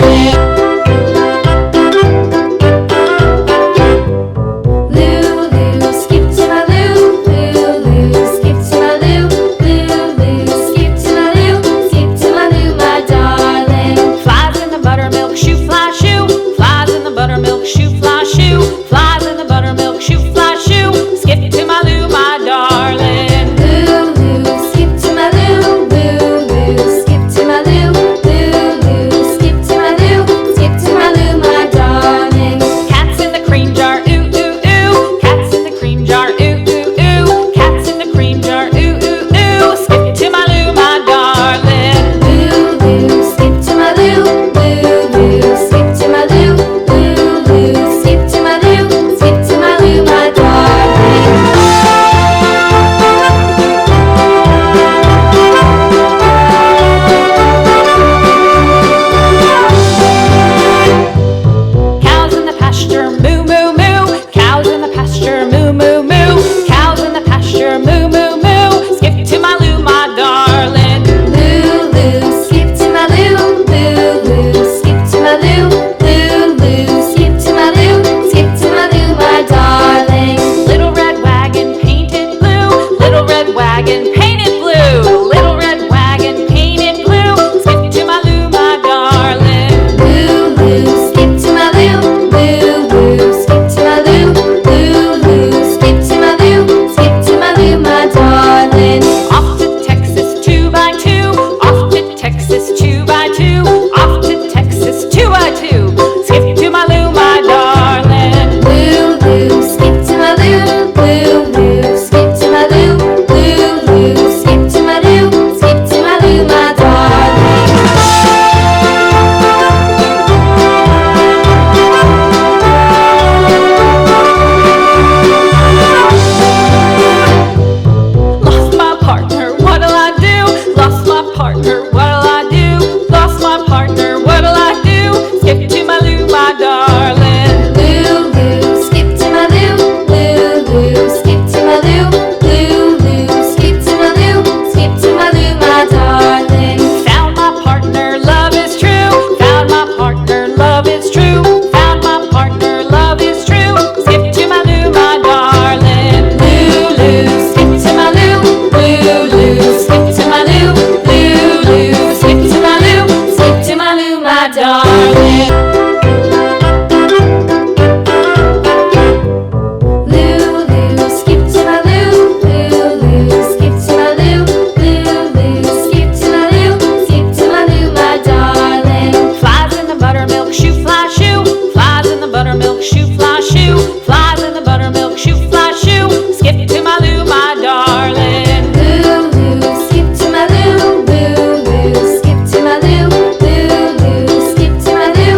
darling. Lulu, skip to my Lou. Lulu, skip to my Lou. Lulu, skip to my Lou. Skip to my Lou, my darling. Flies in the buttermilk shoe, fly shoe. Flies in the buttermilk shoe, fly shoe. Flies in the buttermilk shoe, fly shoe. Skip to my Lou, my darling. Lulu, skip to my Lou. Lulu, skip to my Lou. Lulu, skip to my Lou. Skip to my Lou, my darling. Cats in the cream jar, ooh ooh ooh. Cats in the cream jar, ooh ooh ooh. Cats in the cream jar, ooh ooh ooh. Skip to my Lou, my darling. Lulu, skip to my Lou. Lulu, skip to my Lou. Lulu, skip to my Lou. Skip to my Lou, my darling. Cows in the pasture, moo moo moo. Cows in the pasture, moo moo moo. Cows in the pasture, moo moo moo. Skip to my Lou, my darling. Lulu, skip to my Lou. Lulu, skip to my Lou. Lulu, skip to my Lou. Skip to my Lou, my darling. Little red wagon painted blue. Little red wagon painted blue. Little red wagon painted blue. Skip to my Lou, my darling. Lulu, skip to my Lou. Lulu, skip to my Lou. Lulu, skip to my Lou. Skip to my Lou, my darling. Off to Texas 2x2. Off to Texas 2x2. Off to Texas 2x2. Skip to my Lou, my darling. Lulu, skip to my Lou. Lulu, skip to my Lou. Lulu, skip to my Lou. Skip to my Lou, my darling. Lost my partner, what'll I do? Lost my partner, what'll I do? Lost my partner, what'll I do? Skip to my Lou, my darling. Lulu, skip to my Lou. Lulu, skip to my Lou. Lulu, skip to my Lou. Skip to my Lou, my darling. Found my partner, love is true. Found my partner, love is true. Found my partner, love is true. Skip to my Lou, my darling. Lulu, skip to my Lou. Lulu, skip to my Lou. Lulu, skip to my Lou. Skip to my Lou, my darling. Lulu, skip to my Lou. Lulu, skip to my Lou. Lulu, skip to my Lou. Skip to my Lou, my darling. Flies in the buttermilk shoe, fly shoe. Flies in the buttermilk shoe, fly shoe. Flies in the buttermilk shoe, fly shoe. Skip to my Lou, my darling. Lulu, skip to my Lou. Lulu, skip to my Lou. Lulu, skip to my Lou.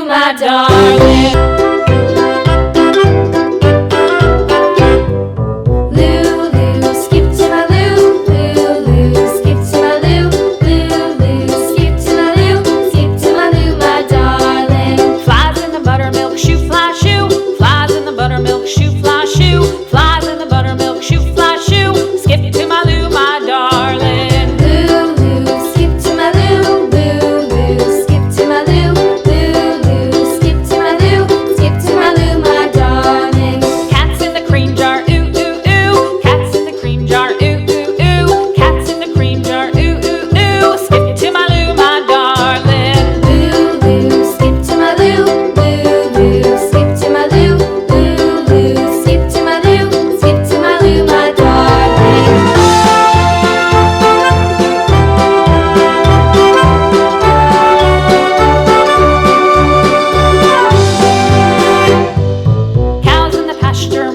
loo, my darling.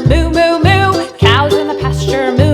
Moo, moo, moo. Cows in the pasture, moo.